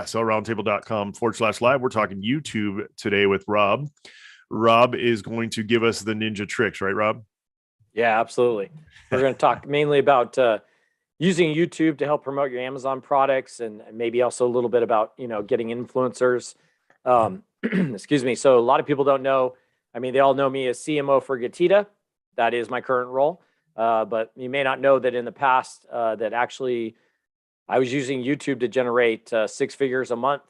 slroundtable.com/live. We're talking YouTube today with Rob. Rob is going to give us the ninja tricks, right, Rob? Yeah, absolutely. We're going to talk mainly about using YouTube to help promote your Amazon products, and maybe also a little bit about, getting influencers. Excuse me. So a lot of people don't know. I mean, they all know me as CMO for Getita. That is my current role. But you may not know that in the past that actually I was using YouTube to generate 6 figures a month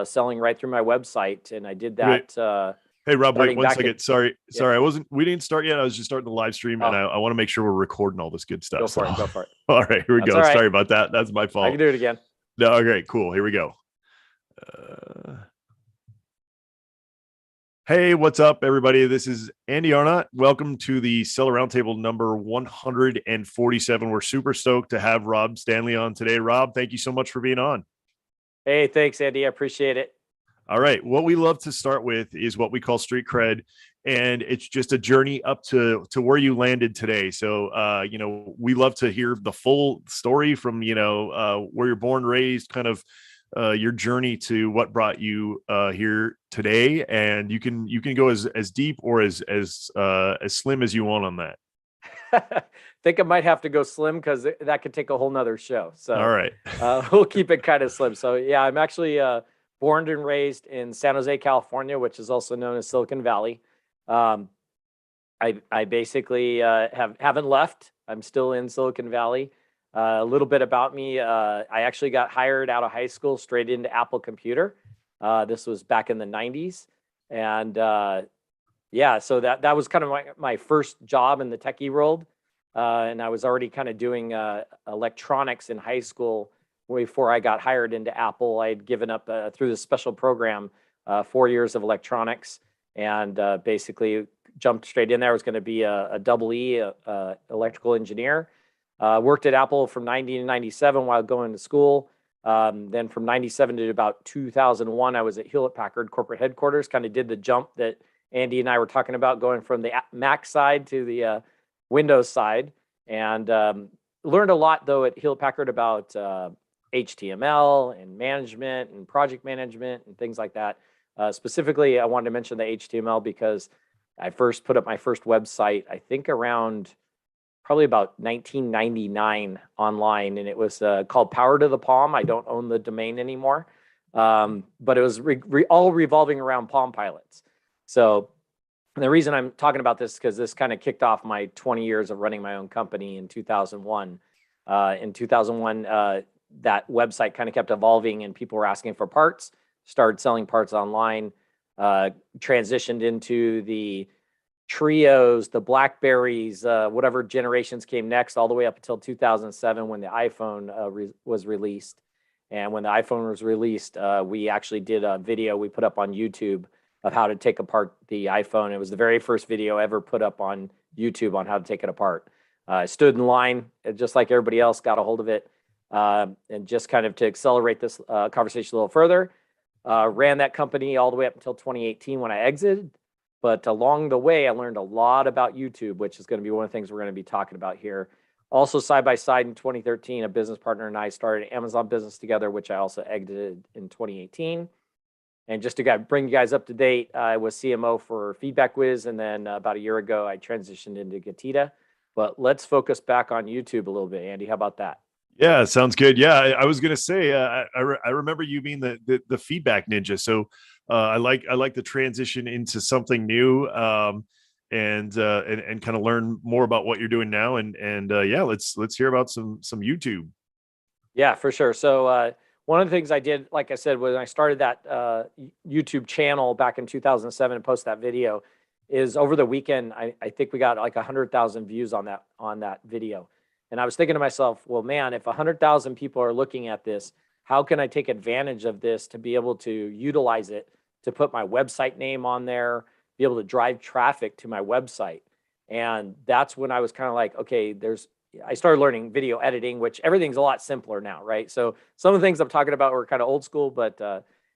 selling right through my website. And I did that. Hey, Rob, wait 1 second. Sorry. Yeah. We didn't start yet. I was just starting the live stream, and I want to make sure we're recording all this good stuff. Go for it. All right, here we go. Right. Sorry about that. That's my fault. I can do it again. No, okay, cool. Here we go. Hey, what's up, everybody? This is Andy Arnott. Welcome to the Seller Roundtable number 147. We're super stoked to have Rob Stanley on today. Rob, thank you so much for being on. Hey, thanks, Andy. I appreciate it. All right. What we love to start with is what we call street cred. And it's just a journey up to where you landed today. So, we love to hear the full story from, where you're born, raised, kind of your journey to what brought you here today. And you can go as deep or as slim as you want on that. I think I might have to go slim because that could take a whole nother show. So, all right, we'll keep it kind of slim. So, yeah, I'm actually born and raised in San Jose, California, which is also known as Silicon Valley. I basically haven't left. I'm still in Silicon Valley. A little bit about me. I actually got hired out of high school straight into Apple Computer. This was back in the 90s. And so that was kind of my first job in the techie world. And I was already kind of doing electronics in high school before I got hired into Apple. I had given up through the special program 4 years of electronics, and basically jumped straight in there. I was going to be a double E, electrical engineer. Worked at Apple from 90 to 97 while going to school. Then from 97 to about 2001, I was at Hewlett Packard corporate headquarters, kind of did the jump that Andy and I were talking about, going from the Mac side to the Windows side. And learned a lot, though, at Hewlett Packard about HTML and management and project management and things like that. Specifically, I wanted to mention the HTML because I first put up my first website, I think around probably about 1999 online, and it was called Power to the Palm. I don't own the domain anymore, but it was all revolving around Palm Pilots. So the reason I'm talking about this is because this kind of kicked off my 20 years of running my own company in 2001. In 2001, that website kind of kept evolving, and people were asking for parts, started selling parts online, transitioned into the Trios, the Blackberries, whatever generations came next, all the way up until 2007 when the iPhone was released. And when the iPhone was released, we actually did a video we put up on YouTube of how to take apart the iPhone. It was the very first video ever put up on YouTube on how to take it apart. I stood in line, just like everybody else, got a hold of it. And just kind of to accelerate this conversation a little further, ran that company all the way up until 2018 when I exited. But along the way, I learned a lot about YouTube, which is going to be one of the things we're going to be talking about here. Also, side by side in 2013, a business partner and I started an Amazon business together, which I also exited in 2018. And just to bring you guys up to date, I was CMO for Feedback Wiz, and then about a year ago, I transitioned into Getita. But let's focus back on YouTube a little bit. Andy, how about that? Yeah, sounds good. Yeah, I was gonna say I remember you being the feedback ninja. So I like the transition into something new, and kind of learn more about what you're doing now. And yeah, let's hear about some YouTube. Yeah, for sure. So one of the things I did, like I said, when I started that YouTube channel back in 2007 and posted that video, is over the weekend I think we got like 100,000 views on that video. And I was thinking to myself, well, man, if 100,000 people are looking at this, how can I take advantage of this to be able to utilize it to put my website name on there, be able to drive traffic to my website? And that's when I was kind of like, okay, I started learning video editing, which everything's a lot simpler now, right? So some of the things I'm talking about were kind of old school, but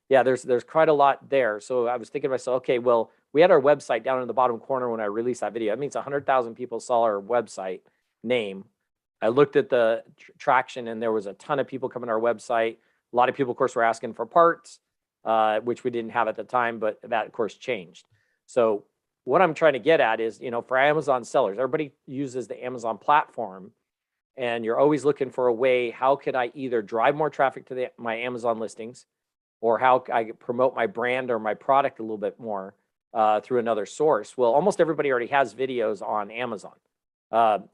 yeah, there's quite a lot there. So I was thinking to myself, okay, well, we had our website down in the bottom corner when I released that video. That means 100,000 people saw our website name. I looked at the traction, and there was a ton of people coming to our website. A lot of people, of course, were asking for parts, which we didn't have at the time, but that, of course, changed. So what I'm trying to get at is, for Amazon sellers, everybody uses the Amazon platform, and you're always looking for a way, how could I either drive more traffic to my Amazon listings, or how I promote my brand or my product a little bit more through another source? Well, almost everybody already has videos on Amazon.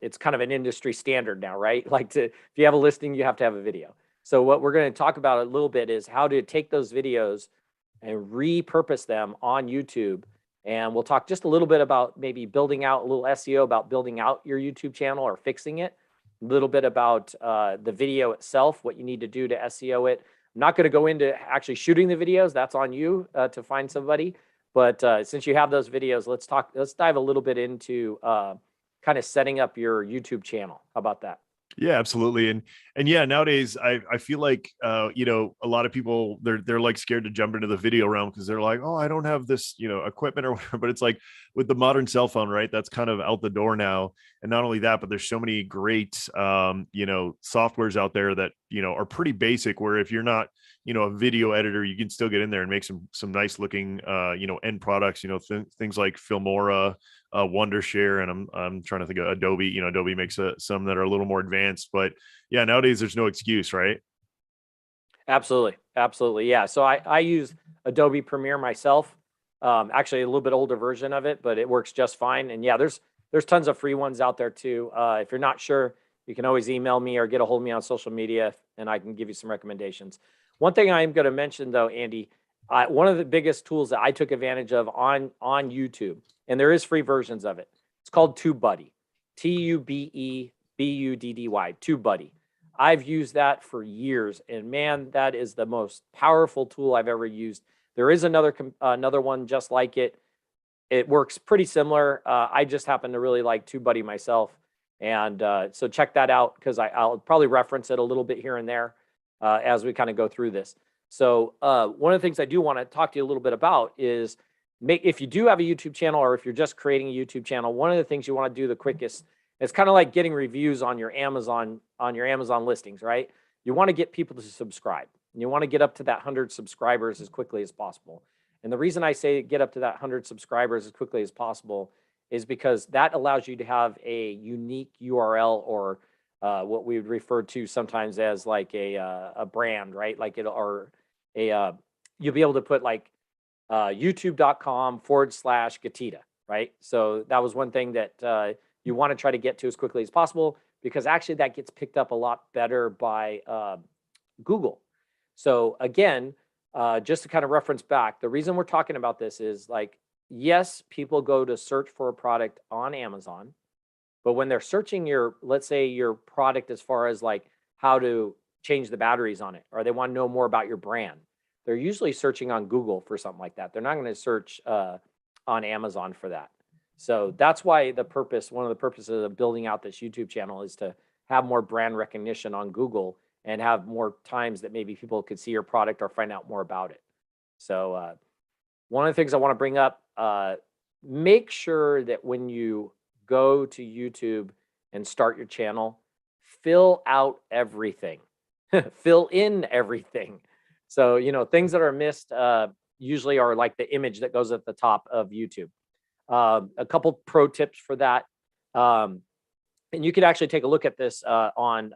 It's kind of an industry standard now, right? Like if you have a listing, you have to have a video. So what we're going to talk about a little bit is how to take those videos and repurpose them on YouTube. And we'll talk just a little bit about maybe building out a little SEO, about building out your YouTube channel or fixing it. A little bit about the video itself, what you need to do to SEO it. I'm not going to go into actually shooting the videos. That's on you to find somebody. But since you have those videos, let's dive a little bit into kind of setting up your YouTube channel. How about that? Yeah, absolutely. And yeah, nowadays I feel like a lot of people they're like scared to jump into the video realm because they're like, oh, I don't have this, equipment or whatever. But it's like with the modern cell phone, right? That's kind of out the door now. And not only that, but there's so many great softwares out there that are pretty basic, where if you're not a video editor, you can still get in there and make some nice looking end products, things like Filmora, Wondershare, and I'm trying to think of Adobe. Adobe makes some that are a little more advanced, but yeah, nowadays there's no excuse, right? Absolutely. Yeah. So I use Adobe Premiere myself. Actually a little bit older version of it, but it works just fine. And yeah, there's tons of free ones out there too. If you're not sure, you can always email me or get a hold of me on social media, and I can give you some recommendations. One thing I'm going to mention though, Andy, one of the biggest tools that I took advantage of on YouTube, and there is free versions of it. It's called TubeBuddy, TubeBuddy, TubeBuddy. I've used that for years, and man, that is the most powerful tool I've ever used. There is another one just like it. It works pretty similar. I just happen to really like TubeBuddy myself, and so check that out, because I'll probably reference it a little bit here and there as we kind of go through this. So one of the things I do want to talk to you a little bit about is if you do have a YouTube channel, or if you're just creating a YouTube channel, one of the things you want to do the quickest, it's kind of like getting reviews on your Amazon listings, right? You want to get people to subscribe. You want to get up to that 100 subscribers as quickly as possible. And the reason I say get up to that 100 subscribers as quickly as possible is because that allows you to have a unique URL, or what we would refer to sometimes as like a brand, right? Like you'll be able to put like youtube.com/Gatita, right? So that was one thing that you want to try to get to as quickly as possible, because actually that gets picked up a lot better by Google. So again, just to kind of reference back, the reason we're talking about this is, like, yes, people go to search for a product on Amazon, but when they're searching let's say your product as far as like how to change the batteries on it, or they want to know more about your brand, they're usually searching on Google for something like that. They're not going to search on Amazon for that. So that's why one of the purposes of building out this YouTube channel is to have more brand recognition on Google, and have more times that maybe people could see your product or find out more about it. So one of the things I want to bring up, make sure that when you go to YouTube and start your channel, fill out everything, fill in everything. So, things that are missed usually are like the image that goes at the top of YouTube. A couple pro tips for that. And you could actually take a look at this on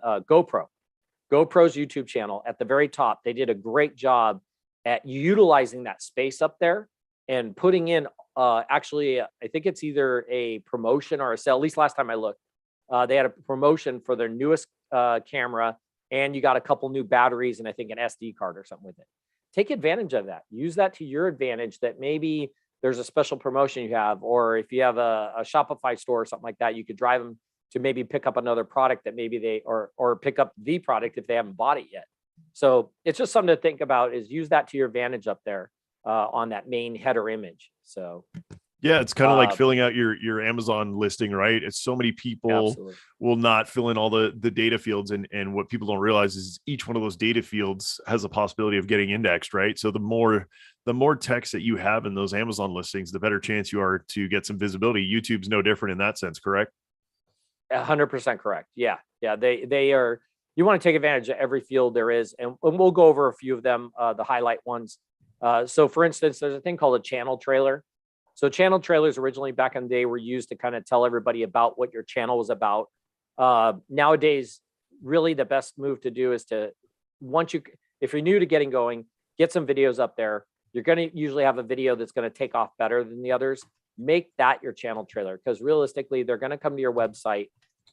GoPro's YouTube channel. At the very top, they did a great job at utilizing that space up there and putting in actually, I think it's either a promotion or a sale. At least last time I looked, they had a promotion for their newest camera, and you got a couple new batteries and I think an SD card or something with it. Take advantage of that. Use that to your advantage, that maybe there's a special promotion you have, or if you have a Shopify store or something like that, you could drive them to maybe pick up another product that maybe or pick up the product if they haven't bought it yet. So it's just something to think about, is use that to your advantage up there on that main header image. So yeah, it's kind of like filling out your Amazon listing, right? It's so many people absolutely will not fill in all the data fields, and what people don't realize is each one of those data fields has a possibility of getting indexed, right? So the more text that you have in those Amazon listings, the better chance you are to get some visibility. YouTube's no different in that sense, correct? 100% correct. Yeah. They are. you want to take advantage of every field there is. And we'll go over a few of them, the highlight ones. So for instance, there's a thing called a channel trailer. So channel trailers originally back in the day were used to kind of tell everybody about what your channel was about. Nowadays, really the best move to do is to, if you're new to getting going, get some videos up there. You're going to usually have a video that's going to take off better than the others. Make that your channel trailer, because realistically, they're going to come to your website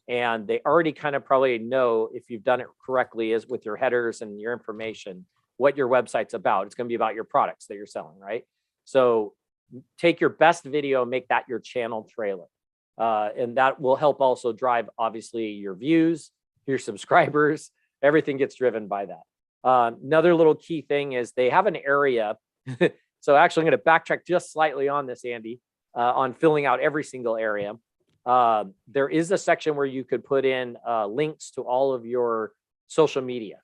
and they already kind of probably know, if you've done it correctly, is with your headers and your information, what your website's about. It's going to be about your products that you're selling, right? So take your best video, make that your channel trailer. And that will help also drive, obviously, your views, your subscribers. Everything gets driven by that. Another little key thing is they have an area. So actually, I'm going to backtrack just slightly on this, Andy, on filling out every single area. There is a section where you could put in links to all of your social media.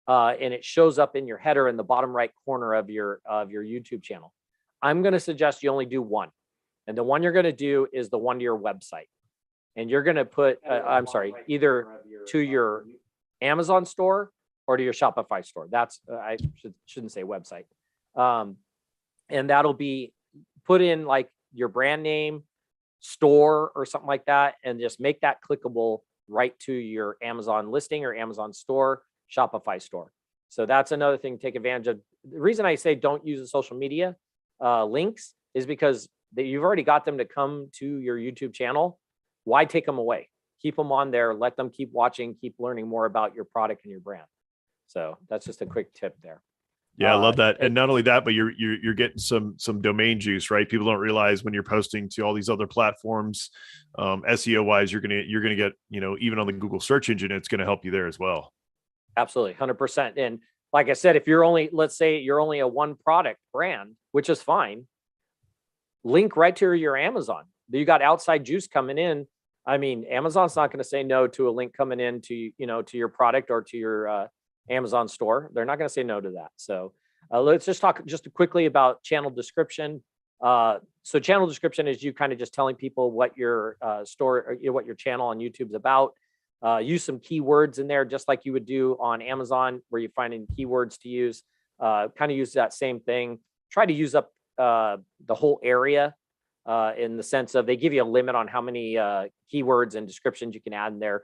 And it shows up in your header in the bottom right corner of your YouTube channel. I'm going to suggest you only do one. And the one you're going to do is the one to your website. And you're going to put, either to your Amazon store or to your Shopify store. That's, I shouldn't say website. And that'll be put in like your brand name, store, or something like that. And just make that clickable right to your Amazon listing or Amazon store, Shopify store. So that's another thing to take advantage of. The reason I say don't use the social media links is because you've already got them to come to your YouTube channel. Why take them away? Keep them on there. Let them keep watching, keep learning more about your product and your brand. So that's just a quick tip there. Yeah, I love that. And not only that, but you're getting some domain juice, right? People don't realize when you're posting to all these other platforms, SEO wise, you're gonna get, even on the Google search engine, it's gonna help you there as well. Absolutely, 100%. And like I said, if let's say you're only a one product brand, which is fine, link right to your Amazon. You got outside juice coming in. I mean, Amazon's not going to say no to a link coming in to, to your product or to your Amazon store. They're not going to say no to that. So let's just talk just quickly about channel description. So channel description is you kind of just telling people what your store, or, what your channel on YouTube's about. Use some keywords in there, just like you would do on Amazon, where you're finding keywords to use. Kind of use that same thing. Try to use up the whole area in the sense of they give you a limit on how many keywords and descriptions you can add in there.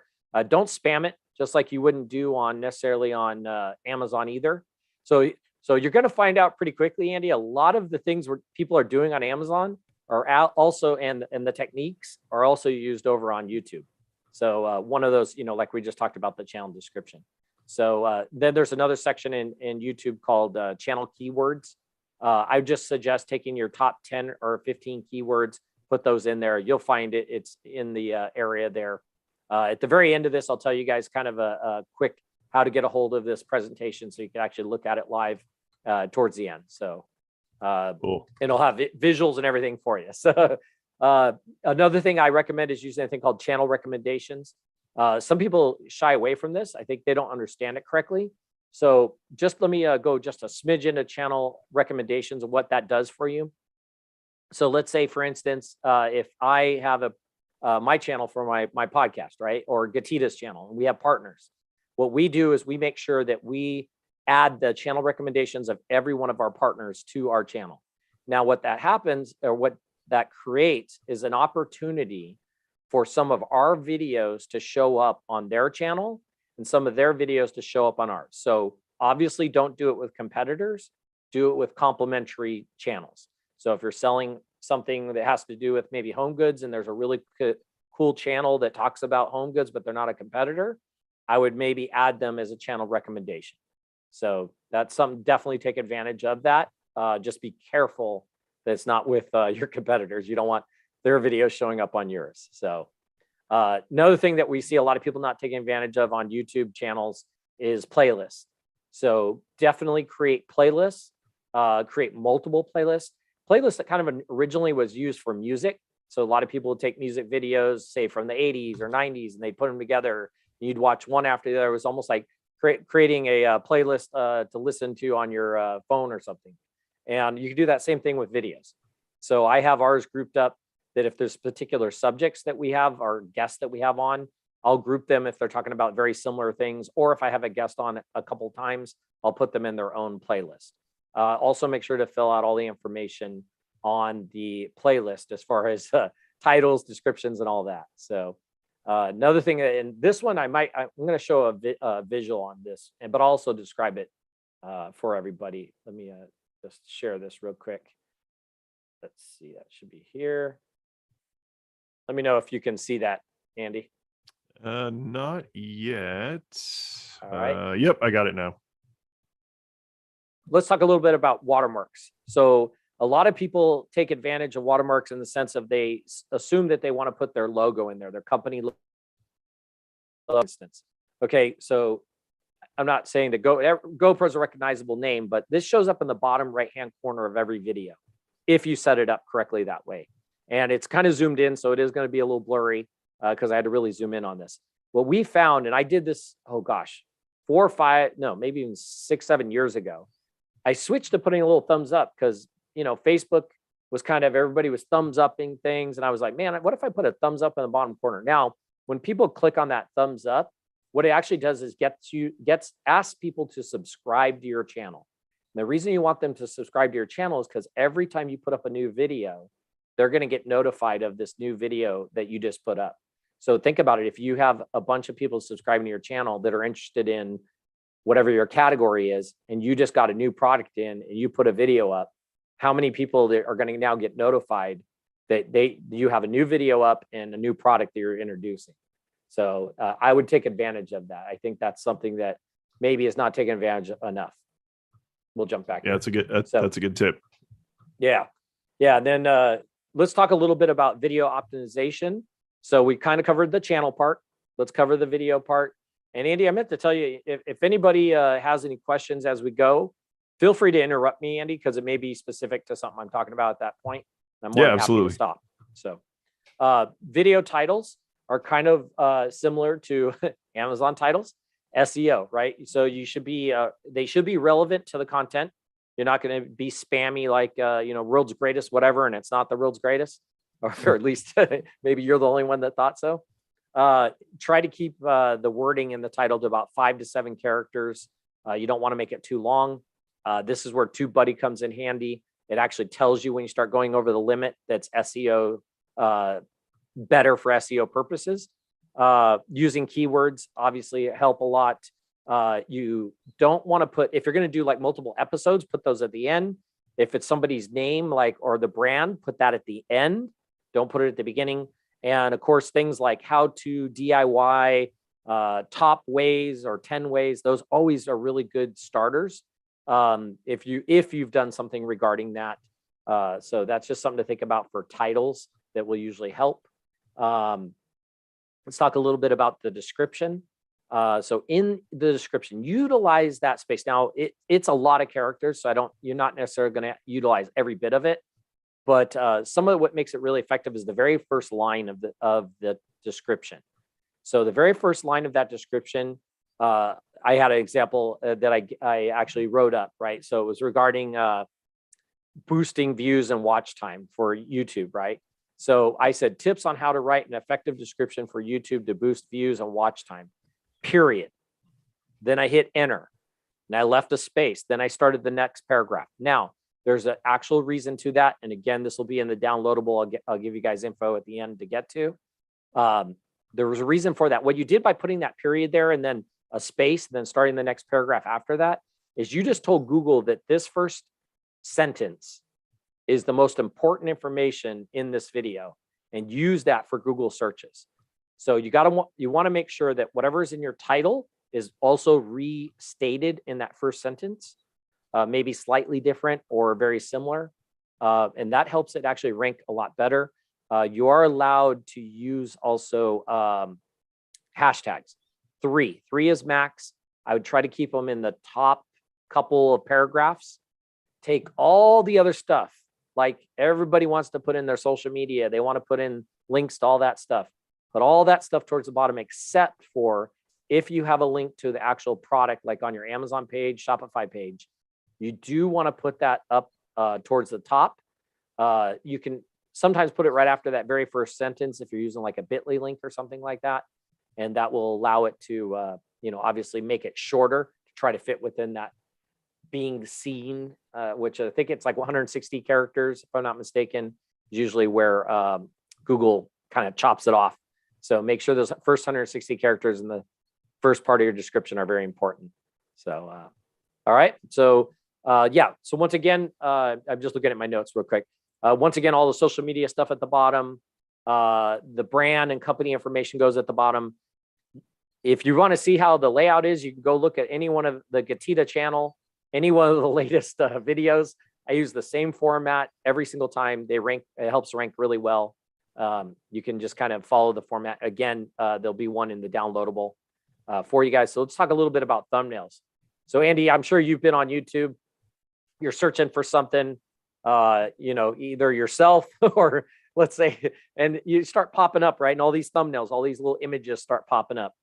Don't spam it, just like you wouldn't do necessarily on Amazon either. So you're going to find out pretty quickly, Andy, a lot of the things where people are doing on Amazon are also, and the techniques are also used over on YouTube. So one of those, like we just talked about, the channel description. So then there's another section in YouTube called channel keywords. I just suggest taking your top 10 or 15 keywords, put those in there. You'll find it's in the area there. At the very end of this, I'll tell you guys kind of a quick how to get a hold of this presentation so you can actually look at it live towards the end. So cool. And it'll have visuals and everything for you. So another thing I recommend is using a thing called channel recommendations. Some people shy away from this. I think they don't understand it correctly. So just let me go just a smidge into channel recommendations and what that does for you. So let's say, for instance, if I have my channel for my podcast, right? Or Gatita's channel, and we have partners. What we do is we make sure that we add the channel recommendations of every one of our partners to our channel. Now, what that happens, or what that creates, is an opportunity for some of our videos to show up on their channel and some of their videos to show up on ours. So obviously don't do it with competitors, do it with complementary channels. So if you're selling something that has to do with maybe home goods and there's a really cool channel that talks about home goods, but they're not a competitor, I would maybe add them as a channel recommendation. So that's something, definitely take advantage of that. Just be careful that it's not with your competitors. You don't want their videos showing up on yours. So another thing that we see a lot of people not taking advantage of on YouTube channels is playlists. So definitely create playlists, create multiple playlists. Playlists that kind of originally was used for music. So a lot of people would take music videos, say from the 80s or 90s, and they put them together. You'd watch one after the other. It was almost like creating a playlist to listen to on your phone or something. And you can do that same thing with videos. So I have ours grouped up that if there's particular subjects that we have, or guests that we have on, I'll group them if they're talking about very similar things, or if I have a guest on a couple times, I'll put them in their own playlist. Also make sure to fill out all the information on the playlist as far as titles, descriptions, and all that. So another thing, in this one, I'm going to show a visual on this, but also describe it for everybody. Let me just share this real quick. Let's see, that should be here. Let me know if you can see that, Andy. Not yet. All right. Yep, I got it now. Let's talk a little bit about watermarks. So a lot of people take advantage of watermarks in the sense of they assume that they want to put their logo in there, their company logo, for instance. Okay, so I'm not saying that GoPro is a recognizable name, but this shows up in the bottom right-hand corner of every video if you set it up correctly that way. And it's kind of zoomed in, so it is going to be a little blurry because I had to really zoom in on this. What we found, and I did this, oh gosh, 4 or 5, no, maybe even 6, 7 years ago. I switched to putting a little thumbs up because, you know, Facebook was kind of, everybody was thumbs upping things. And I was like, man, what if I put a thumbs up in the bottom corner? Now, when people click on that thumbs up, what it actually does is asks people to subscribe to your channel. And the reason you want them to subscribe to your channel is because every time you put up a new video, they're going to get notified of this new video that you just put up. So think about it. If you have a bunch of people subscribing to your channel that are interested in whatever your category is, and you just got a new product in and you put a video up, how many people that are going to now get notified that you have a new video up and a new product that you're introducing? So I would take advantage of that. I think that's something that maybe is not taken advantage of enough. We'll jump back. Yeah, that's a good tip. Yeah. And then let's talk a little bit about video optimization. So we kind of covered the channel part. Let's cover the video part. And Andy, I meant to tell you, if anybody has any questions as we go, feel free to interrupt me, Andy, because it may be specific to something I'm talking about at that point. I'm more than happy to stop. So video titles are kind of similar to Amazon titles, SEO, right? So you should be, they should be relevant to the content. You're not going to be spammy like, world's greatest, whatever, and it's not the world's greatest, or at least maybe you're the only one that thought so. Try to keep the wording in the title to about 5 to 7 characters. You don't want to make it too long. This is where TubeBuddy comes in handy. It actually tells you when you start going over the limit that's SEO, better for SEO purposes. Using keywords obviously help a lot. You don't want to put, if you're going to do like multiple episodes, put those at the end. If it's somebody's name, like, or the brand, put that at the end. Don't put it at the beginning. And of course, things like how to DIY, top ways or 10 ways, those always are really good starters. If you've done something regarding that. So that's just something to think about for titles that will usually help. Let's talk a little bit about the description. So in the description, utilize that space. Now it's a lot of characters, so you're not necessarily going to utilize every bit of it, but some of what makes it really effective is the very first line of the description. So the very first line of that description, I had an example that I actually wrote up, right? So it was regarding boosting views and watch time for YouTube, right? So I said tips on how to write an effective description for YouTube to boost views and watch time, period. Then I hit enter and I left a space. Then I started the next paragraph. Now there's an actual reason to that. And again, this will be in the downloadable. I'll give you guys info at the end to get to. There was a reason for that. What you did by putting that period there and then a space, and then starting the next paragraph after that is you just told Google that this first sentence is the most important information in this video and use that for Google searches. So you want to make sure that whatever is in your title is also restated in that first sentence, maybe slightly different or very similar. And that helps it actually rank a lot better. You are allowed to use also hashtags. 3 is max. I would try to keep them in the top couple of paragraphs. Take all the other stuff, like everybody wants to put in their social media. They want to put in links to all that stuff. Put all that stuff towards the bottom, except for if you have a link to the actual product, like on your Amazon page, Shopify page, you do want to put that up towards the top. You can sometimes put it right after that very first sentence if you're using like a bit.ly link or something like that. and that will allow it to, obviously make it shorter to try to fit within that being seen, which I think it's like 160 characters, if I'm not mistaken, is usually where Google kind of chops it off. So make sure those first 160 characters in the first part of your description are very important. So, all right. So, yeah. So once again, I'm just looking at my notes real quick. Once again, all the social media stuff at the bottom, the brand and company information goes at the bottom. If you want to see how the layout is, you can go look at any one of the Gatita channel, any one of the latest videos. I use the same format every single time. They rank, it helps rank really well. You can just kind of follow the format. Again, there'll be one in the downloadable for you guys. So let's talk a little bit about thumbnails. So Andy, I'm sure you've been on YouTube. You're searching for something, either yourself or let's say, and you start popping up, right? And all these thumbnails, all these little images start popping up.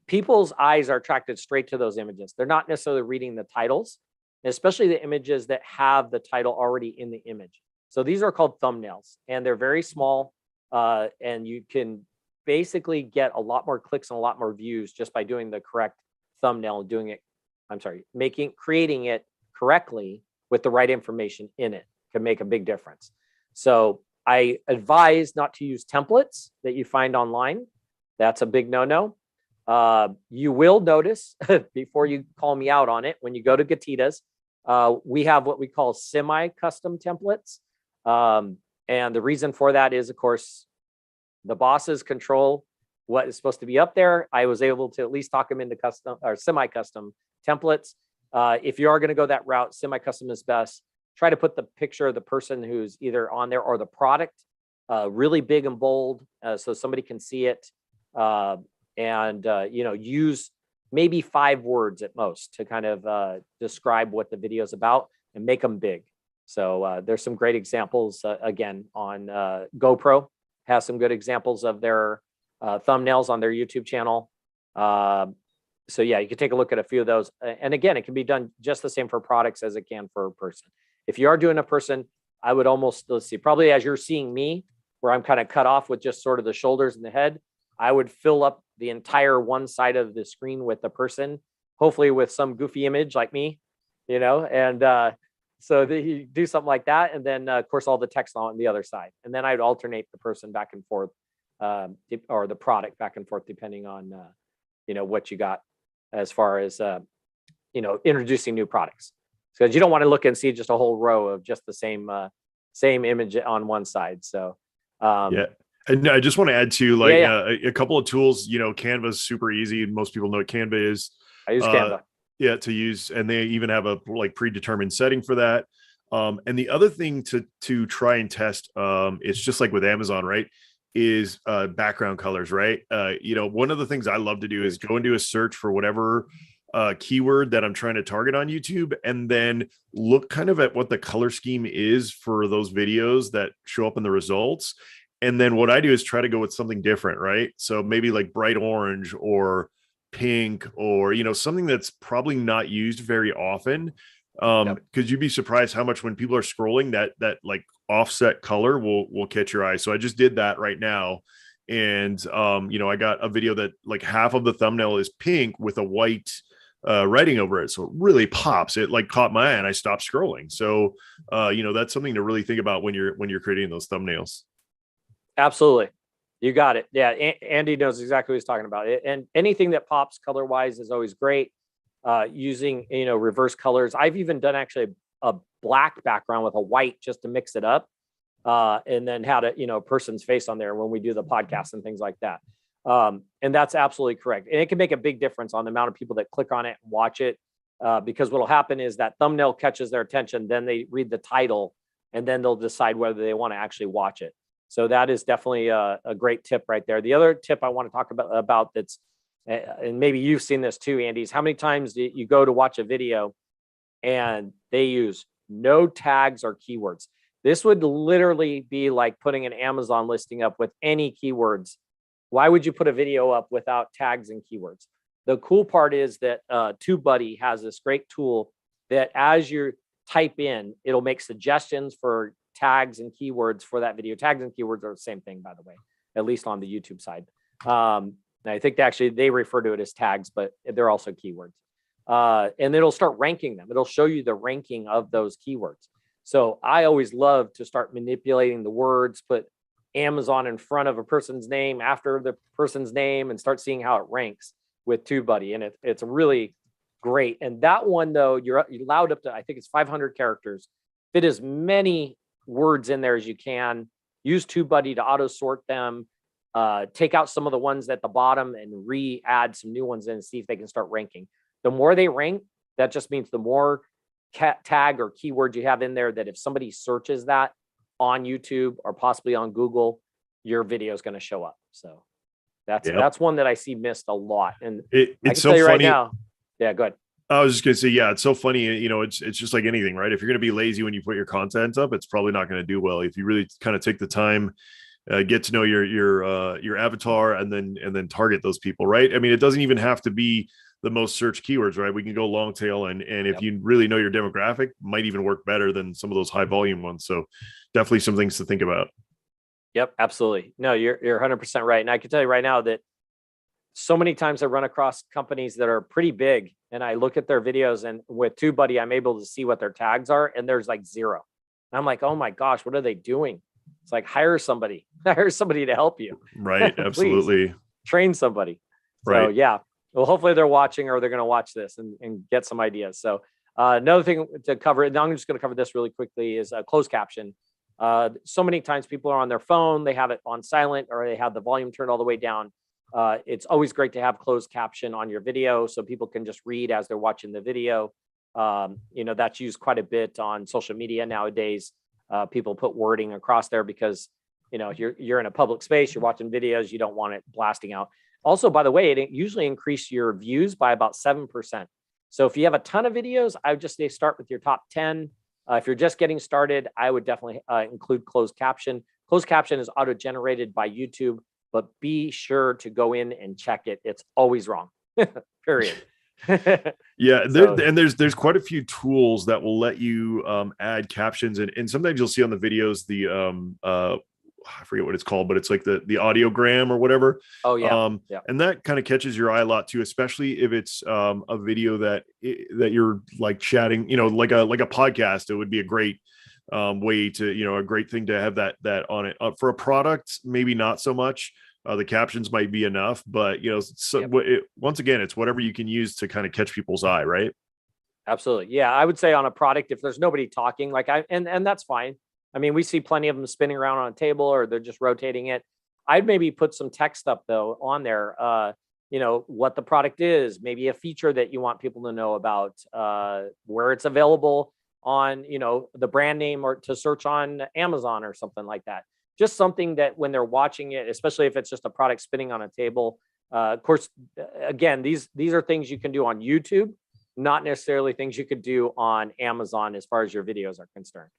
People's eyes are attracted straight to those images. They're not necessarily reading the titles, especially the images that have the title already in the image. So these are called thumbnails, and they're very small, and you can basically get a lot more clicks and a lot more views just by doing the correct thumbnail and creating it correctly with the right information in it can make a big difference. So I advise not to use templates that you find online. That's a big no-no. You will notice before you call me out on it, when you go to Gatita's, we have what we call semi-custom templates. And the reason for that is, of course, the bosses control what is supposed to be up there. I was able to at least talk them into custom or semi-custom templates. If you are going to go that route, semi-custom is best. Try to put the picture of the person who's either on there or the product really big and bold so somebody can see it. Use maybe 5 words at most to kind of describe what the video is about and make them big. So there's some great examples, again, on GoPro has some good examples of their thumbnails on their YouTube channel. So yeah, you can take a look at a few of those. And again, it can be done just the same for products as it can for a person. If you are doing a person, I would almost, let's see, probably as you're seeing me, where I'm kind of cut off with just sort of the shoulders and the head, I would fill up the entire one side of the screen with the person, hopefully with some goofy image like me, so you do something like that. And then of course, all the text on the other side. And then I'd alternate the person back and forth or the product back and forth, depending on, what you got as far as, introducing new products. Because you don't want to look and see just a whole row of just the same image on one side. So, yeah. And I just want to add to a couple of tools. Canva is super easy. Most people know what Canva is. I use Canva. To use, and they even have a predetermined setting for that. And the other thing to try and test, it's just like with Amazon, right? Is background colors, right? One of the things I love to do is go and do a search for whatever keyword that I'm trying to target on YouTube, and then look kind of at what the color scheme is for those videos that show up in the results. And then what I do is try to go with something different, right? So maybe like bright orange or pink, or something that's probably not used very often, because you'd be surprised how much when people are scrolling that like offset color will catch your eye. So I just did that right now, and I got a video that like half of the thumbnail is pink with a white writing over it, so it really pops. It like caught my eye and I stopped scrolling. So that's something to really think about when you're creating those thumbnails. Absolutely. You got it. Yeah. Andy knows exactly what he's talking about. And anything that pops color wise is always great. Using, reverse colors. I've even done actually a black background with a white just to mix it up. And then had a person's face on there when we do the podcast and things like that. And that's absolutely correct. And it can make a big difference on the amount of people that click on it and watch it. Because what'll happen is that thumbnail catches their attention. Then they read the title and then they'll decide whether they want to actually watch it. So that is definitely a great tip right there. The other tip I want to talk about that's, and maybe you've seen this too, Andy, is how many times do you go to watch a video and they use no tags or keywords? This would literally be like putting an Amazon listing up with any keywords. Why would you put a video up without tags and keywords? The cool part is that TubeBuddy has this great tool that as you type in, it'll make suggestions for tags and keywords for that video. Tags and keywords are the same thing, by the way, at least on the YouTube side. And I think they refer to it as tags, but they're also keywords. And it'll start ranking them. It'll show you the ranking of those keywords. So I always love to start manipulating the words, put Amazon in front of a person's name after the person's name, and start seeing how it ranks with TubeBuddy. And it's really great. And that one, though, you're allowed up to, I think it's 500 characters. Fit as many words in there as you can. Use TubeBuddy to auto sort them. Take out some of the ones at the bottom and re-add some new ones in and see if they can start ranking. The more they rank, that just means the more tag or keyword you have in there, that if somebody searches that on YouTube or possibly on Google, your video is going to show up. So that's one that I see missed a lot. And it's so funny right now. Yeah, go ahead. I was just gonna say, yeah, it's so funny. You know, it's just like anything, right? If you're gonna be lazy when you put your content up, it's probably not gonna do well. If you really kind of take the time, get to know your avatar, and then target those people, right? I mean, it doesn't even have to be the most searched keywords, right? We can go long tail, and if you really know your demographic, might even work better than some of those high volume ones. So definitely some things to think about. Yep, absolutely. No, you're 100% right. And I can tell you right now that so many times I run across companies that are pretty big, and I look at their videos, and with TubeBuddy, I'm able to see what their tags are, and there's like 0. And I'm like, oh my gosh, what are they doing? It's like, hire somebody to help you. Right. Absolutely. Train somebody. Right. So yeah. Well, hopefully they're watching, or they're going to watch this and get some ideas. So another thing to cover, and I'm just going to cover this really quickly, is closed caption. So many times people are on their phone, they have it on silent, or they have the volume turned all the way down. It's always great to have closed caption on your video so people can just read as they're watching the video. You know, that's used quite a bit on social media nowadays. People put wording across there because, you know, you're in a public space, you're watching videos, you don't want it blasting out. Also, by the way, it usually increases your views by about 7%. So if you have a ton of videos, I would just say start with your top 10. If you're just getting started, I would definitely include closed caption. Closed caption is auto-generated by YouTube, but be sure to go in and check it. It's always wrong. Period. Yeah, there's quite a few tools that will let you add captions, and sometimes you'll see on the videos the I forget what it's called, but it's like the audiogram or whatever. Oh yeah. And that kind of catches your eye a lot too, especially if it's a video that you're like chatting, you know, like a podcast. It would be a great way to, you know, a great thing to have that on it. For a product, maybe not so much. The captions might be enough, but you know, once again, it's whatever you can use to kind of catch people's eye, right? Absolutely. Yeah, I would say on a product, if there's nobody talking, like and that's fine. I mean, we see plenty of them spinning around on a table, or they're just rotating it. I'd maybe put some text up though on there, you know, what the product is, maybe a feature that you want people to know about, where it's available on, you know, the brand name, or to search on Amazon or something like that. Just something that when they're watching it, especially if it's just a product spinning on a table. Of course, again, these are things you can do on YouTube, not necessarily things you could do on Amazon as far as your videos are concerned.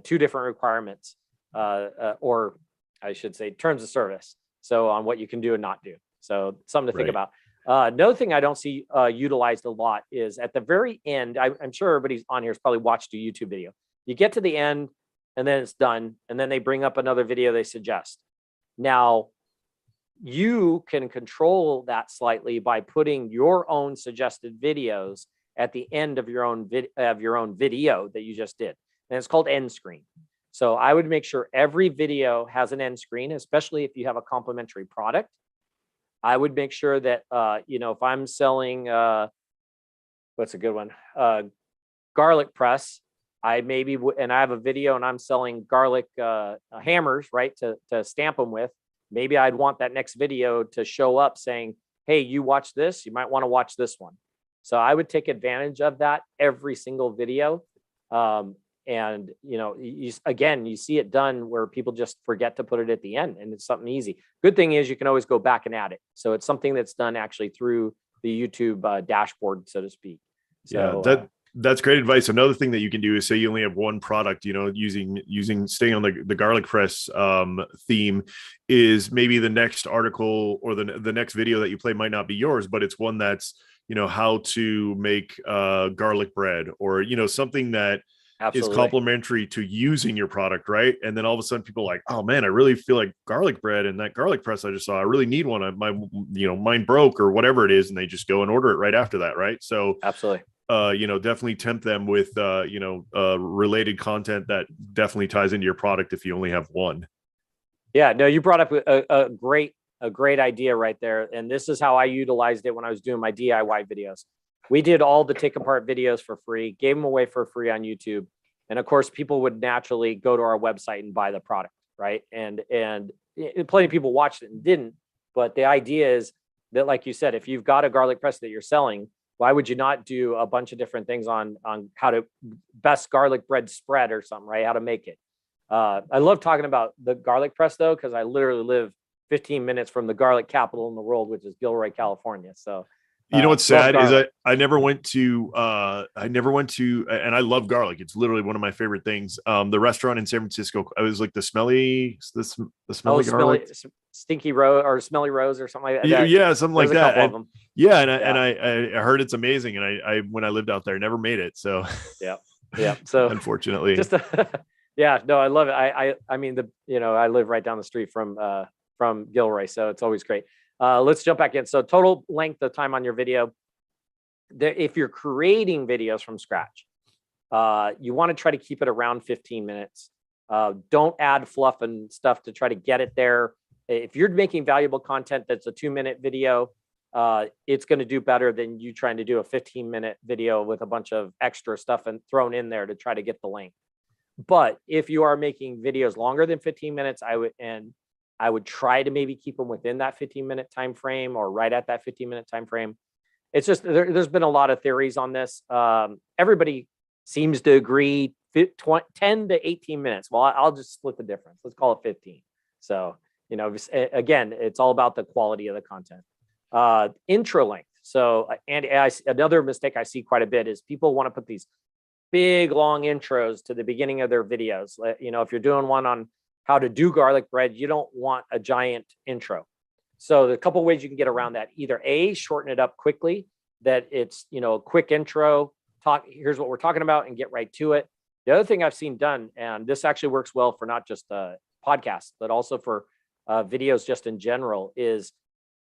Two different requirements, or I should say terms of service. So on what you can do and not do. So something to think about. Another thing I don't see utilized a lot is at the very end. I'm sure everybody's on here has probably watched a YouTube video. You get to the end, and then it's done, and then they bring up another video they suggest. Now, you can control that slightly by putting your own suggested videos at the end of your own video that you just did. And it's called end screen. So I would make sure every video has an end screen, especially if you have a complementary product. I would make sure that, you know, if I'm selling, what's a good one? Garlic press. And I have a video and I'm selling garlic hammers, right, to stamp them with. Maybe I'd want that next video to show up saying, hey, you watch this, you might want to watch this one. So I would take advantage of that every single video. And, you know, you see it done where people just forget to put it at the end, and it's something easy. Good thing is you can always go back and add it. So it's something that's done actually through the YouTube dashboard, so to speak. So, yeah, that's great advice. Another thing that you can do is say you only have one product, you know, staying on the garlic press theme, is maybe the next article or the next video that you play might not be yours, but it's one that's, you know, how to make garlic bread, or, you know, something that is Absolutely. complementary to using your product, right? And then all of a sudden people are like, oh man, I really feel like garlic bread and that garlic press I just saw, I really need one. My, mine broke or whatever it is, and they just go and order it right after that, right? So Absolutely. definitely tempt them with related content that definitely ties into your product if you only have one. Yeah, no, you brought up a great idea right there. And this is how I utilized it when I was doing my DIY videos. We did all the take apart videos for free, gave them away for free on YouTube. And of course, people would naturally go to our website and buy the product, right? And plenty of people watched it and didn't. But the idea is that, like you said, if you've got a garlic press that you're selling, why would you not do a bunch of different things on how to best garlic bread spread or something, right? How to make it. I love talking about the garlic press though, because I literally live 15 minutes from the garlic capital in the world, which is Gilroy, California. So You know what's sad is I never went to and I love garlic. It's literally one of my favorite things. The restaurant in San Francisco, I was like the smelly garlic, stinky rose or smelly rose or something like that. Yeah, something like There's a couple of them. Yeah, and I heard it's amazing, and I when I lived out there, never made it. So yeah. So unfortunately, yeah, no, I love it. I mean I live right down the street from Gilroy, so it's always great. Let's jump back in. So total length of time on your video. If you're creating videos from scratch, you want to try to keep it around 15 minutes. Don't add fluff and stuff to try to get it there. If you're making valuable content that's a 2-minute video, it's going to do better than you trying to do a 15-minute video with a bunch of extra stuff and thrown in there to try to get the length. But if you are making videos longer than 15 minutes, I would try to maybe keep them within that 15-minute time frame or right at that 15-minute time frame. It's just there's been a lot of theories on this. Everybody seems to agree 10 to 18 minutes. Well, I'll just split the difference. Let's call it 15. So, again, it's all about the quality of the content. Intro length. So, another mistake I see quite a bit is people want to put these big, long intros to the beginning of their videos. If you're doing one on how to do garlic bread, you don't want a giant intro. So a couple ways you can get around that. Either A, shorten it up quickly, that it's, a quick intro, here's what we're talking about and get right to it. The other thing I've seen done, and this actually works well for not just podcasts, but also for videos just in general, is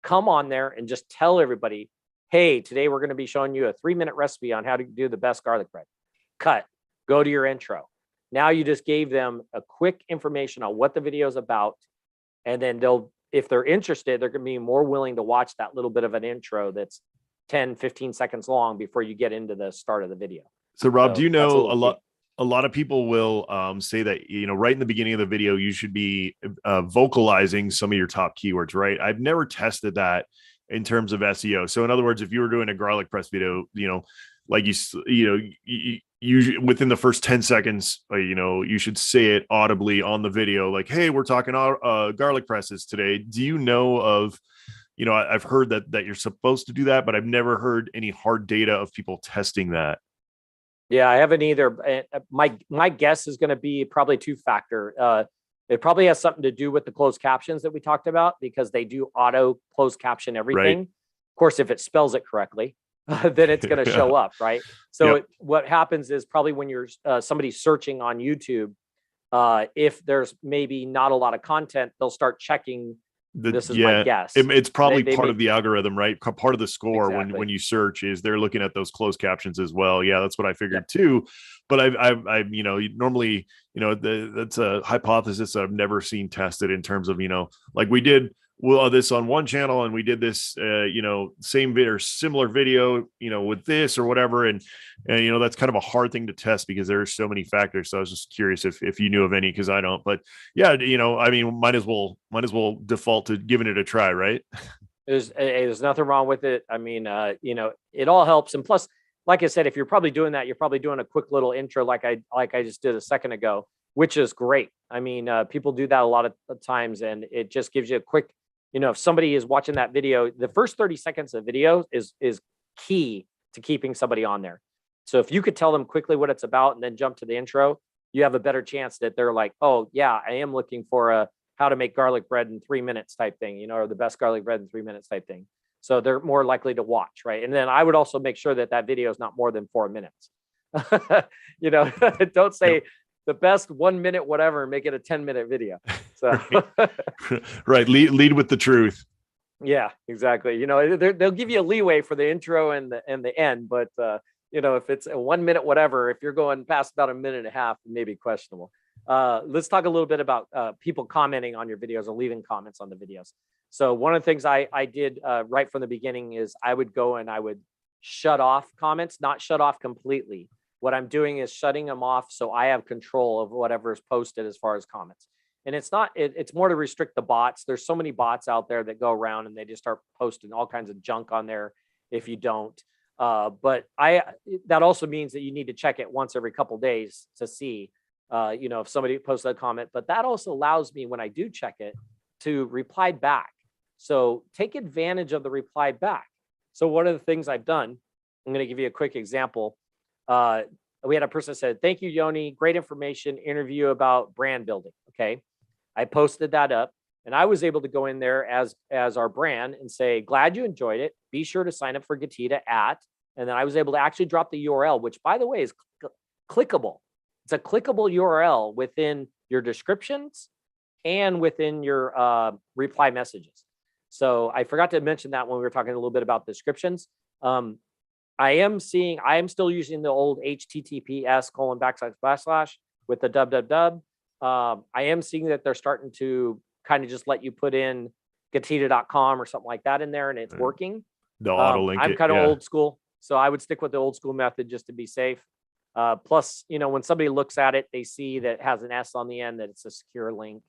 come on there and just tell everybody, hey, today we're going to be showing you a 3-minute recipe on how to do the best garlic bread. Cut, go to your intro. Now you just gave them a quick information on what the video is about. And then if they're interested, they're going to be more willing to watch that little bit of an intro that's 10, 15 seconds long before you get into the start of the video. So Rob, do you know a lot of people will say that, right in the beginning of the video, you should be vocalizing some of your top keywords, right? I've never tested that in terms of SEO. So in other words, if you were doing a garlic press video, like you within the first 10 seconds, you should say it audibly on the video, like, hey, we're talking garlic presses today. Do you know of, I've heard that you're supposed to do that, but I've never heard any hard data of people testing that. Yeah, I haven't either. My guess is going to be probably two-factor. It probably has something to do with the closed captions that we talked about, because they do auto closed caption everything. Right. Of course, if it spells it correctly, then it's going to show up, right? So what happens is probably when you're somebody searching on YouTube, if there's maybe not a lot of content, they'll start checking. This is my guess. It's probably part of the algorithm, right? Part of the score when you search is they're looking at those closed captions as well. Yeah, that's what I figured too. But I've normally, that's a hypothesis that I've never seen tested in terms of, like we did this on one channel and we did this, same video or similar video, with this or whatever. And that's kind of a hard thing to test because there's so many factors. So I was just curious if you knew of any, because I don't, but yeah, might as well default to giving it a try, right? There's nothing wrong with it. I mean, it all helps. And plus, like I said, if you're probably doing that, you're probably doing a quick little intro, like I just did a second ago, which is great. I mean, people do that a lot of times, and it just gives you a quick, if somebody is watching that video, the first 30 seconds of video is key to keeping somebody on there. So if you could tell them quickly what it's about and then jump to the intro, you have a better chance that they're like, oh yeah, I am looking for a how to make garlic bread in 3 minutes type thing, or the best garlic bread in 3 minutes type thing. So they're more likely to watch, right? And then I would also make sure that video is not more than 4 minutes. You know, don't say the best 1 minute, whatever, and make it a 10-minute video. So, right. Lead with the truth. yeah, exactly. You know, they'll give you a leeway for the intro and the end, but you know, if it's a 1 minute, whatever, if you're going past about a minute and a half, it may be questionable. Let's talk a little bit about people commenting on your videos or leaving comments on the videos. So one of the things I did right from the beginning is I would go and I would shut off comments, not shut off completely. What I'm doing is shutting them off so I have control of whatever is posted as far as comments. And it's not, it's more to restrict the bots. There's so many bots out there that go around and they just start posting all kinds of junk on there if you don't. But that also means that you need to check it once every couple days to see, you know, if somebody posted a comment. But that also allows me, when I do check it, to reply back. So take advantage of the reply back. So one of the things I've done, I'm going to give you a quick example. We had a person that said, "Thank you, Yoni. Great information, interview about brand building." Okay. I posted that up and I was able to go in there as our brand and say, "Glad you enjoyed it. Be sure to sign up for Gatita at," and then I was able to actually drop the URL, which by the way is clickable. It's a clickable URL within your descriptions and within your reply messages. So I forgot to mention that when we were talking a little bit about descriptions. I am still using the old HTTPS:// with the www. I am seeing that they're starting to kind of just let you put in gatita.com or something like that in there, and it's working. The auto link. I'm kind of old school, so I would stick with the old school method just to be safe. Plus, you know, when somebody looks at it, they see that it has an S on the end, that it's a secure link,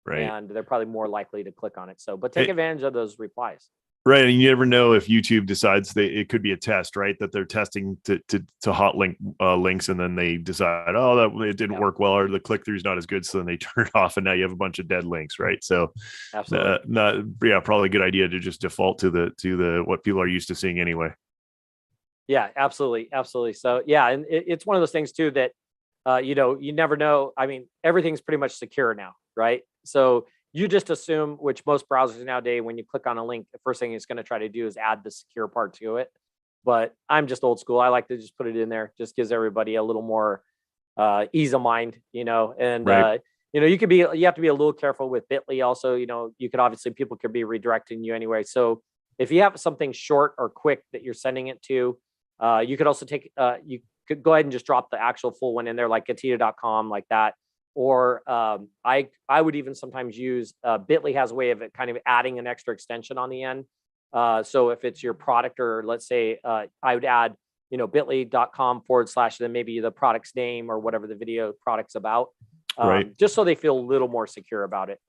right, and they're probably more likely to click on it. So, but take advantage of those replies. Right. And you never know if YouTube decides it could be a test, right? That they're testing to hot link links, and then they decide, oh, that it didn't work well, or the click through is not as good. So then they turn it off and now you have a bunch of dead links, right? So absolutely. Probably a good idea to just default to the what people are used to seeing anyway. Yeah, absolutely. Absolutely. So yeah, and it's one of those things too that, you know, you never know. I mean, everything's pretty much secure now, right? So you just assume, which most browsers nowadays, when you click on a link, the first thing it's going to try to do is add the secure part to it. But I'm just old school. I like to just put it in there. Just gives everybody a little more ease of mind, you know. And right. you know, you have to be a little careful with Bitly. Also, you know, you could obviously, people could be redirecting you anyway. So if you have something short or quick that you're sending it to, you could also you could go ahead and just drop the actual full one in there, like gatita.com, like that. Or I would even sometimes use Bitly has a way of it kind of adding an extra extension on the end. So if it's your product, or let's say I would add, you know, bit.ly.com / then maybe the product's name or whatever the video product's about, right, just so they feel a little more secure about it.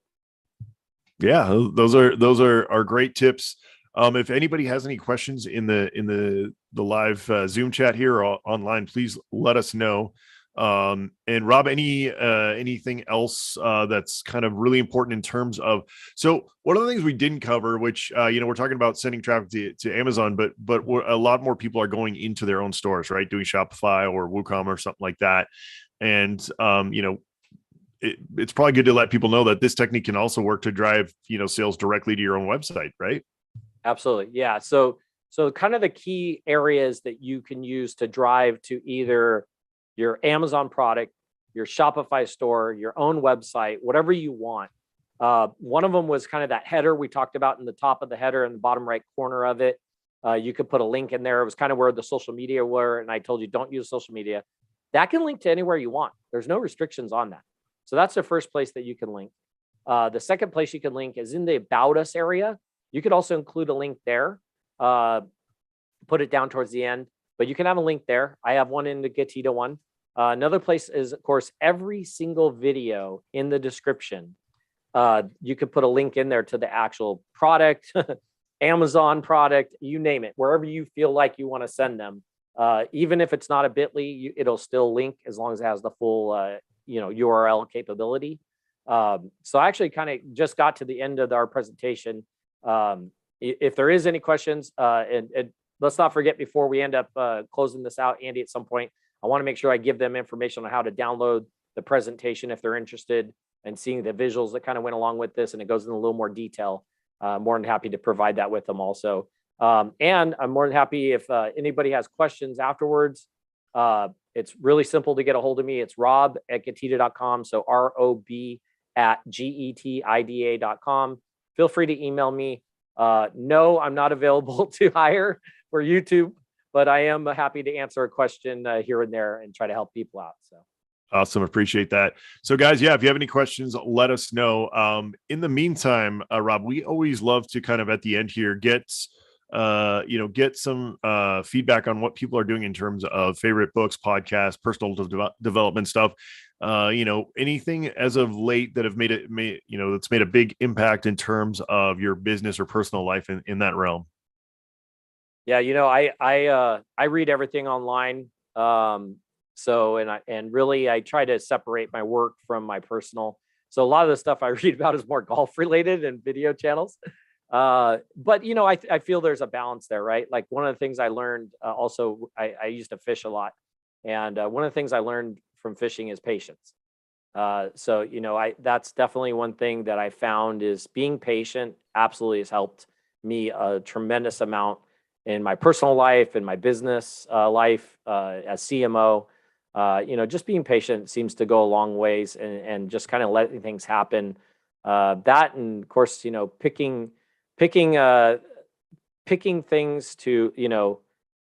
Yeah, those are great tips. If anybody has any questions in the live Zoom chat here or online, please let us know. And Rob, anything else that's kind of really important in terms of, so one of the things we didn't cover, which you know, we're talking about sending traffic to Amazon, but a lot more people are going into their own stores, right, doing Shopify or WooCommerce or something like that. And you know, it's probably good to let people know that this technique can also work to drive, you know, sales directly to your own website, right? Absolutely. Yeah. So kind of the key areas that you can use to drive to either your Amazon product, your Shopify store, your own website, whatever you want. One of them was kind of that header we talked about in the top of the header in the bottom right corner of it. You could put a link in there. It was kind of where the social media were. And I told you, don't use social media. That can link to anywhere you want. There's no restrictions on that. So that's the first place that you can link. The second place you can link is in the About Us area. You could also include a link there, put it down towards the end, but you can have a link there. I have one in the Gatita one. Another place is, of course, every single video in the description. You could put a link in there to the actual product, Amazon product, you name it, wherever you feel like you want to send them. Even if it's not a Bitly, it'll still link as long as it has the full, you know, URL capability. So I actually kind of just got to the end of our presentation. If there is any questions, and let's not forget, before we end up closing this out, Andy, at some point, I want to make sure I give them information on how to download the presentation if they're interested, and seeing the visuals that kind of went along with this, and it goes in a little more detail. More than happy to provide that with them also. And I'm more than happy if anybody has questions afterwards. It's really simple to get a hold of me. It's rob@getida.com. So rob@getida.com. Feel free to email me. No, I'm not available to hire for YouTube, but I am happy to answer a question here and there and try to help people out. So. Awesome. Appreciate that. So guys, yeah, if you have any questions, let us know. In the meantime, Rob, we always love to kind of at the end here get some feedback on what people are doing in terms of favorite books, podcasts, personal development stuff. Anything as of late that have that's made a big impact in terms of your business or personal life in that realm. Yeah, I read everything online. Really I try to separate my work from my personal. So a lot of the stuff I read about is more golf related and video channels. But I feel there's a balance there, right? Like one of the things I learned also, I used to fish a lot. And one of the things I learned from fishing is patience. That's definitely one thing that I found is being patient absolutely has helped me a tremendous amount in my personal life, in my business life as CMO. Just being patient seems to go a long ways and just kind of letting things happen. That and of course, picking things to,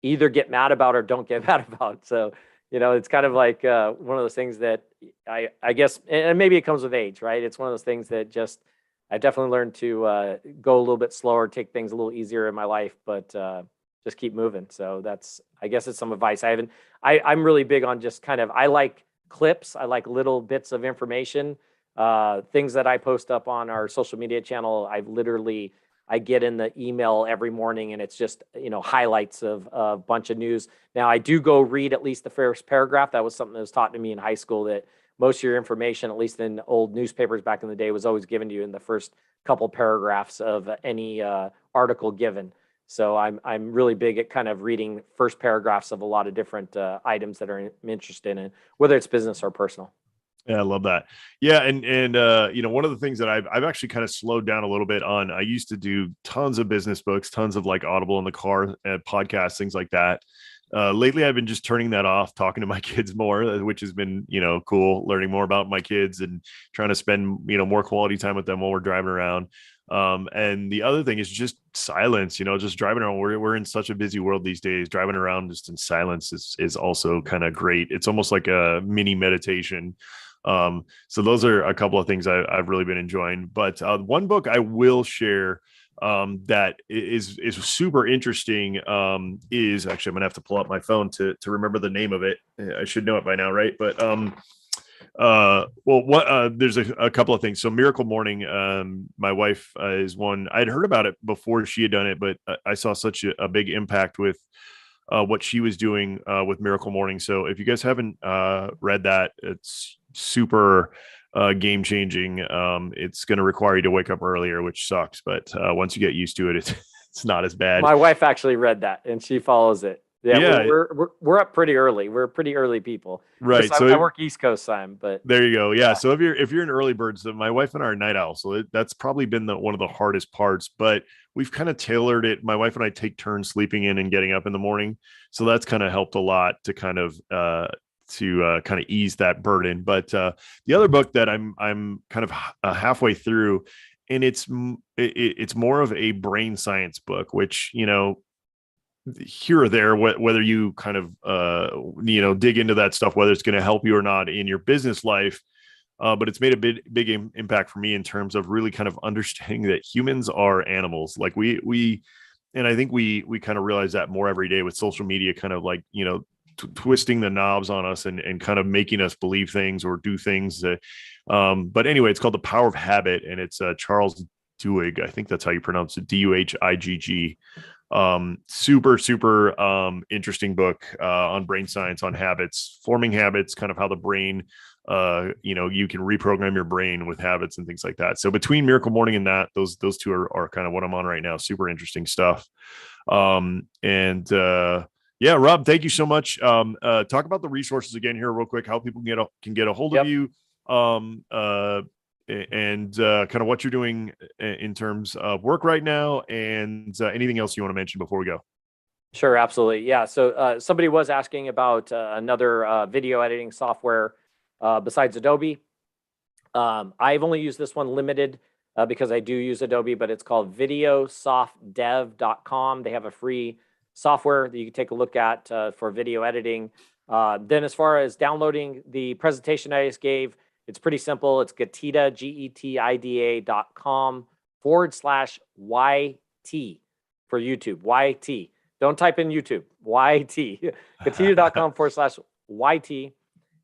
either get mad about or don't get mad about. So, it's kind of like one of those things that I guess, and maybe it comes with age, right? It's one of those things that I definitely learned to go a little bit slower, take things a little easier in my life, but just keep moving. So I guess it's some advice. I'm really big on just I like clips. I like little bits of information, things that I post up on our social media channel. I get in the email every morning and it's just, highlights of a bunch of news. Now I do go read at least the first paragraph. That was something that was taught to me in high school, that most of your information, at least in old newspapers back in the day, was always given to you in the first couple paragraphs of any article given. So I'm really big at kind of reading first paragraphs of a lot of different items that I'm interested in, whether it's business or personal. Yeah, I love that. Yeah, and one of the things that I've actually kind of slowed down a little bit on. I used to do tons of business books, tons of like Audible in the car, podcasts, things like that. Lately, I've been just turning that off, talking to my kids more, which has been cool, learning more about my kids and trying to spend more quality time with them while we're driving around. And the other thing is just silence, just driving around. We're in such a busy world these days. Driving around just in silence is also kind of great. It's almost like a mini meditation. So those are a couple of things I've really been enjoying. But one book I will share that is super interesting is actually, I'm gonna have to pull up my phone to remember the name of it. I should know it by now, right? But there's a couple of things. So Miracle Morning, my wife is one. I'd heard about it before she had done it, but I saw such a big impact with what she was doing with Miracle Morning. So if you guys haven't read that, it's super game changing. It's going to require you to wake up earlier, which sucks, but once you get used to it, it's not as bad. My wife actually read that and she follows it. Yeah. We're up pretty early. We're pretty early people. Right. So I work East Coast time, but there you go. Yeah. So if you're an early bird, so my wife and I are night owls, so that's probably been one of the hardest parts, but we've kind of tailored it. My wife and I take turns sleeping in and getting up in the morning. So that's kind of helped a lot to kind of ease that burden. But the other book that I'm kind of halfway through, and it's more of a brain science book, which, here or there, whether you kind of, dig into that stuff, whether it's going to help you or not in your business life. But it's made a big impact for me in terms of really kind of understanding that humans are animals. Like and I think we kind of realize that more every day with social media, kind of like, twisting the knobs on us and kind of making us believe things or do things. But anyway, it's called The Power of Habit, and it's Charles Duhigg. I think that's how you pronounce it. Duhigg. Super interesting book on brain science, on habits, forming habits, kind of how the brain, you can reprogram your brain with habits and things like that. So between Miracle Morning and that, those two are kind of what I'm on right now. Super interesting stuff. Yeah, Rob, thank you so much. Talk about the resources again here real quick, how people can get a hold of you, and kind of what you're doing in terms of work right now, and anything else you want to mention before we go. Sure, absolutely. Yeah. So somebody was asking about another video editing software besides Adobe. I've only used this one limited because I do use Adobe, but it's called videosoftdev.com. They have a free software that you can take a look at for video editing. Then as far as downloading the presentation I just gave, it's pretty simple. It's Getida, getida.com/YT for YouTube, YT. Don't type in YouTube, YT. Getida.com/YT.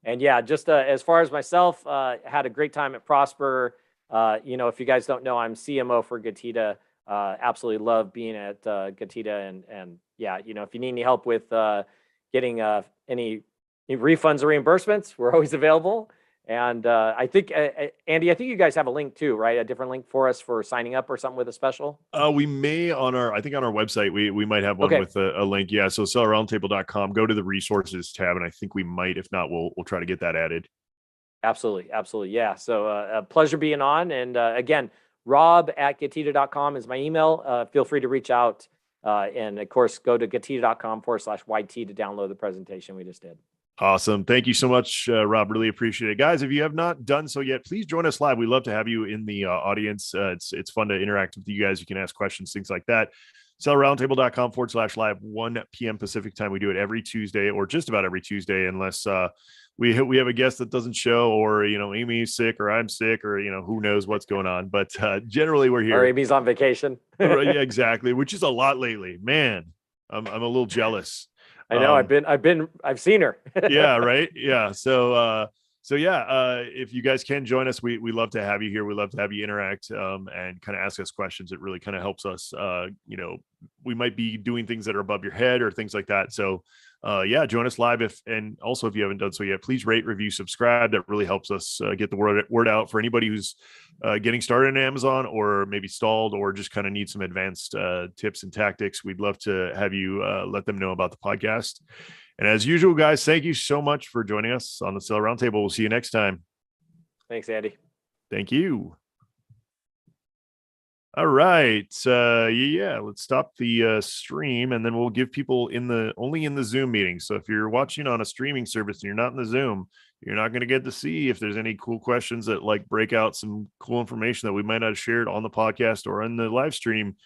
And yeah, just as far as myself, had a great time at Prosper. If you guys don't know, I'm CMO for Getida. Absolutely love being at Getida. And yeah, if you need any help with getting any refunds or reimbursements, we're always available. And I think, Andy, I think you guys have a link too, right? A different link for us for signing up or something with a special? We may on our website, we might have one with a link. Yeah. So sellerroundtable.com, go to the resources tab. And I think we might, if not, we'll try to get that added. Absolutely. Absolutely. Yeah. So a pleasure being on. And again, rob@getida.com is my email. Feel free to reach out. And of course, go to getida.com/YT to download the presentation we just did. Awesome. Thank you so much, Rob. Really appreciate it. Guys, if you have not done so yet, please join us live. We love to have you in the audience. It's fun to interact with you guys. You can ask questions, things like that. sellerroundtable.com/live, 1 p.m. Pacific time. We do it every Tuesday, or just about every Tuesday, unless we have a guest that doesn't show, or Amy's sick, or I'm sick, or who knows what's going on. But generally we're here. Or Amy's on vacation. Right, yeah, exactly. Which is a lot lately. Man, I'm a little jealous. I know. I've seen her. Yeah. Right. Yeah. So if you guys can join us, we love to have you here. We love to have you interact and kind of ask us questions. It really kind of helps us. We might be doing things that are above your head or things like that. So join us live. And also if you haven't done so yet, please rate, review, subscribe. That really helps us get the word out for anybody who's getting started in Amazon, or maybe stalled, or just kind of need some advanced tips and tactics. We'd love to have you let them know about the podcast. And as usual, guys, thank you so much for joining us on the Seller Roundtable. We'll see you next time. Thanks, Andy. Thank you. All right. Let's stop the stream, and then we'll give people only in the Zoom meeting. So if you're watching on a streaming service and you're not in the Zoom, you're not going to get to see if there's any cool questions that break out some cool information that we might not have shared on the podcast or on the live stream.